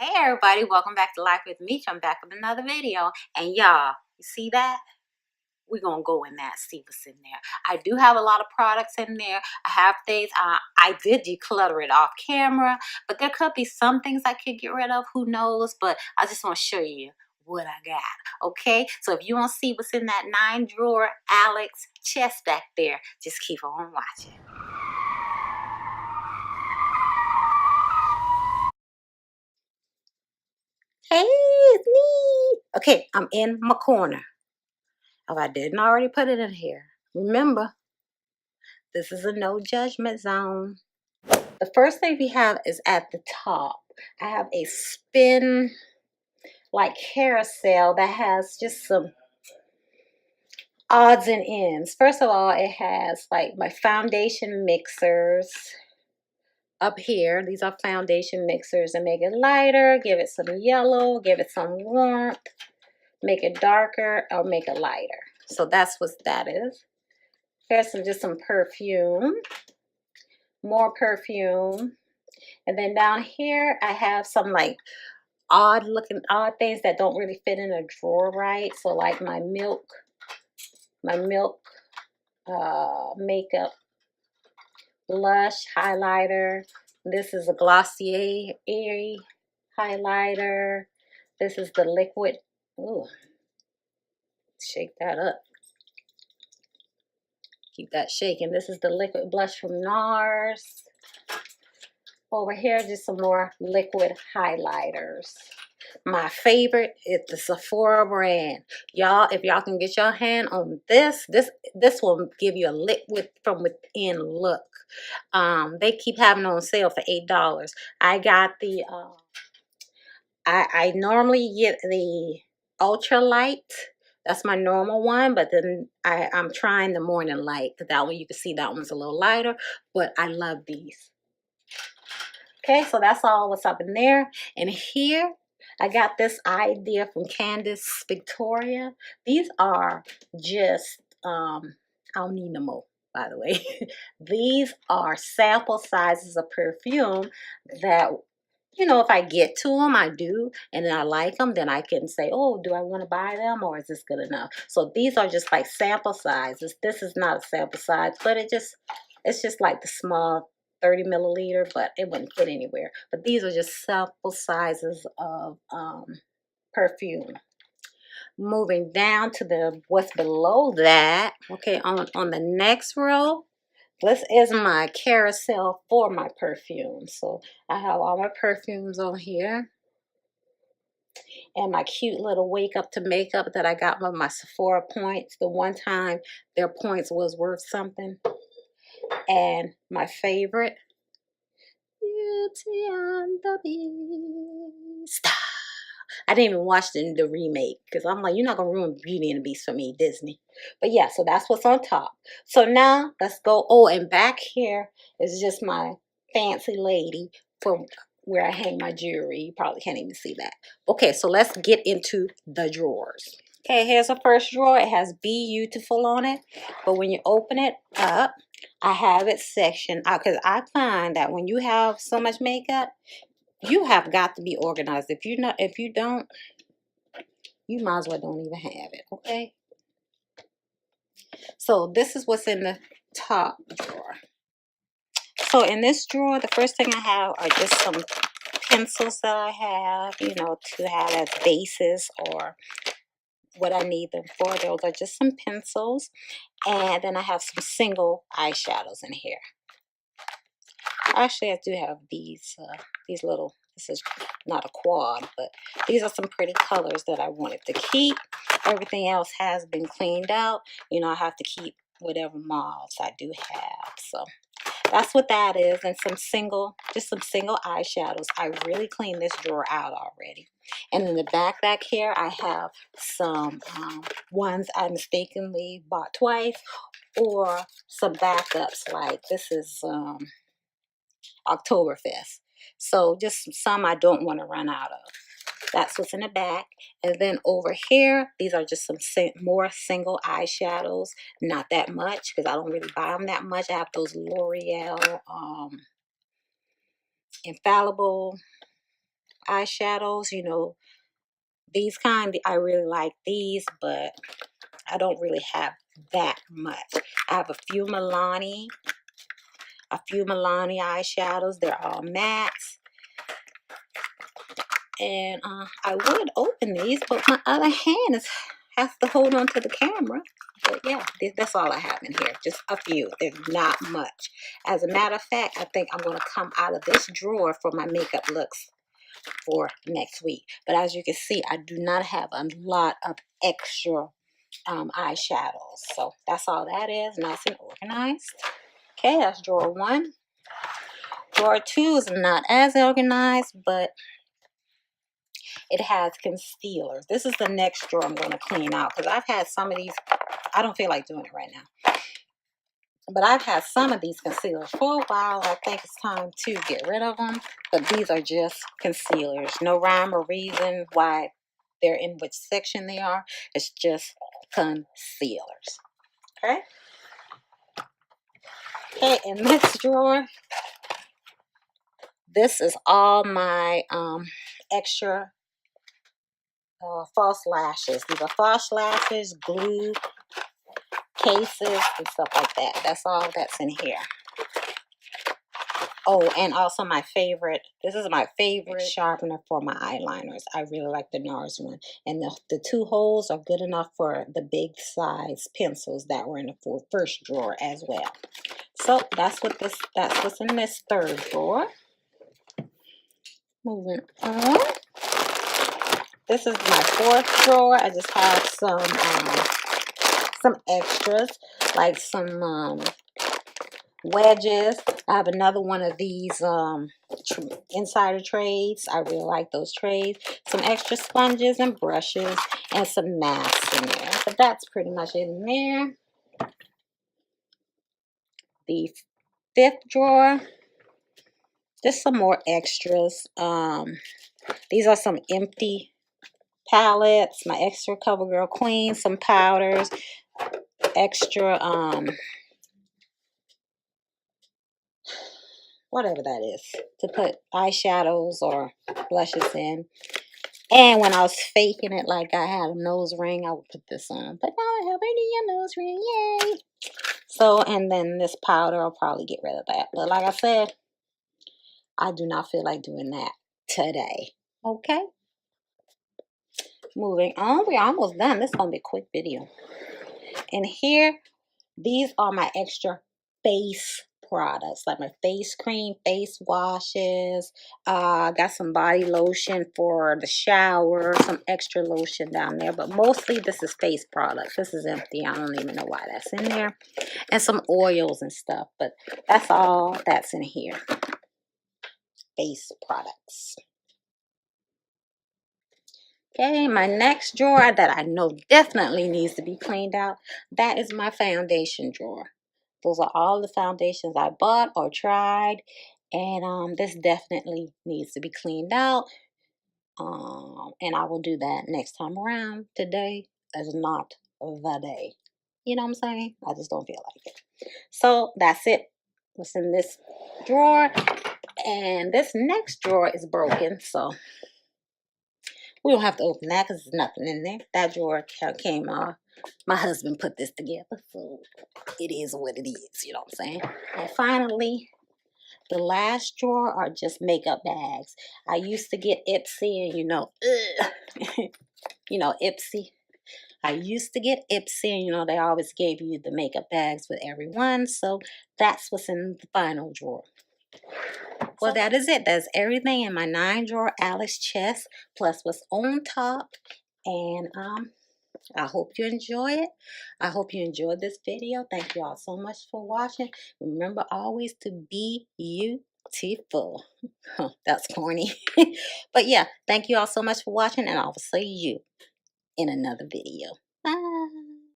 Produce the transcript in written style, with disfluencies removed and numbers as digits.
Hey everybody, welcome back to Life with Meech. I'm back with another video. And y'all, you see that? We're going to go in that, see what's in there. I do have a lot of products in there. I have things, I did declutter it off camera, but there could be some things I could get rid of, who knows, but I just want to show you what I got, okay? So if you want to see what's in that 9-drawer Alex chest back there, just keep on watching. Hey, it's me. Okay, I'm in my corner. If I didn't already put it in here, remember, this is a no judgment zone. The first thing we have is at the top. I have a spin like carousel that has just some odds and ends. First of all, it has like my foundation mixers up here. These are foundation mixers and make it lighter, give it some yellow, give it some warmth, make it darker or make it lighter. So that's what that is. Here's just some perfume, more perfume. And then down here, I have some like odd things that don't really fit in a drawer right. So like my milk makeup blush highlighter. This is a Glossier Airy highlighter. This is the liquid. Ooh, shake that up. Keep that shaking. This is the liquid blush from NARS. Over here, just some more liquid highlighters. My favorite is the Sephora brand. Y'all, if y'all can get your hand on this will give you a liquid from within look. They keep having on sale for $8. I got the, I normally get the ultra light. That's my normal one, but then I'm trying the morning light. That one, you can see that one's a little lighter, but I love these. Okay, so that's all what's up in there. And here, I got this idea from Candace Victoria. These are just, I don't need no more, by the way. These are sample sizes of perfume that, you know, if I get to them, I do, and then I like them, then I can say, oh, do I want to buy them, or is this good enough? So these are just like sample sizes. This is not a sample size, but it's just like the small 30 milliliter, but it wouldn't fit anywhere. But these are just sample sizes of perfume. Moving down to what's below that, okay, on the next row, this is my carousel for my perfume. So I have all my perfumes on here. And my cute little wake up to makeup that I got with my Sephora points. The one time their points was worth something. And my favorite, Beauty and the Beast. I didn't even watch the remake because I'm like, you're not going to ruin Beauty and the Beast for me, Disney. But yeah, so that's what's on top. So now let's go. Oh, and back here is just my fancy lady from where I hang my jewelry. You probably can't even see that. Okay, so let's get into the drawers. Okay, here's the first drawer. It has Beautiful on it. But when you open it up, I have it sectioned out because I find that when you have so much makeup, you have got to be organized. If you don't, you might as well don't even have it, okay? So this is what's in the top drawer. So in this drawer, the first thing I have are just some pencils that I have, you know, to have as bases or what I need them for. Those are just some pencils. And then I have some single eyeshadows in here. Actually, I do have these little, this is not a quad, but these are some pretty colors that I wanted to keep. Everything else has been cleaned out. You know, I have to keep whatever mauves I do have. So that's what that is. And just some single eyeshadows. I really cleaned this drawer out already. And in the back here, I have some ones I mistakenly bought twice, or some backups. Like this is Oktoberfest. So just some I don't want to run out of. That's what's in the back. And then over here, these are just some more single eyeshadows. Not that much because I don't really buy them that much. I have those L'Oreal Infallible eyeshadows, you know, these kind, I really like these, but I don't really have that much. I have a few Milani eyeshadows. They're all mattes. And I would open these, but my other hand has to hold on to the camera. But yeah, that's all I have in here. Just a few. There's not much. As a matter of fact, I think I'm going to come out of this drawer for my makeup looks for next week. But as you can see, I do not have a lot of extra eyeshadows. So that's all that is. Nice and organized. Okay, that's drawer 1. Drawer 2 is not as organized, but it has concealers. This is the next drawer I'm going to clean out because I've had some of these. I don't feel like doing it right now. But I've had some of these concealers for a while. I think it's time to get rid of them. But these are just concealers. No rhyme or reason why they're in which section they are. It's just concealers. Okay? Okay, in this drawer, this is all my extra false lashes. These are false lashes, glue, cases, and stuff like that. That's all that's in here. Oh, and also my favorite, this is my favorite sharpener for my eyeliners. I really like the NARS one. And the 2 holes are good enough for the big size pencils that were in the first drawer as well. So that's what's in this 3rd drawer. Moving on. This is my 4th drawer. I just have some extras, like some wedges. I have another one of these insider trays. I really like those trays. Some extra sponges and brushes and some masks in there. But that's pretty much it in there. The 5th drawer, just some more extras. These are some empty palettes, my extra CoverGirl Queen, some powders, extra whatever that is, to put eyeshadows or blushes in. And when I was faking it like I had a nose ring, I would put this on. But now I have a nose ring, yay! So, and then this powder, I'll probably get rid of that. But like I said, I do not feel like doing that today. Okay? Moving on, we're almost done. This is going to be a quick video. And here, these are my extra face products, like my face cream, face washes. Got some body lotion for the shower, some extra lotion down there. But mostly this is face products. This is empty. I don't even know why that's in there. And some oils and stuff. But that's all that's in here. Face products. Okay, my next drawer that I know definitely needs to be cleaned out, that is my foundation drawer. Those are all the foundations I bought or tried, and this definitely needs to be cleaned out. And I will do that next time around. Today is not the day. You know what I'm saying? I just don't feel like it. So that's it. What's in this drawer? And this next drawer is broken, so we don't have to open that because there's nothing in there. That drawer came off. My husband put this together, so it is what it is, you know what I'm saying? And finally, the last drawer are just makeup bags. I used to get Ipsy, and you know, you know, Ipsy. I used to get Ipsy, and you know, they always gave you the makeup bags with every one, so that's what's in the final drawer. Well, that is it. That's everything in my 9-drawer Alice chest, plus what's on top. And I hope you enjoy it. I hope you enjoyed this video. Thank you all so much for watching. Remember always to be beautiful. That's corny. But yeah, thank you all so much for watching, and I will see you in another video. Bye.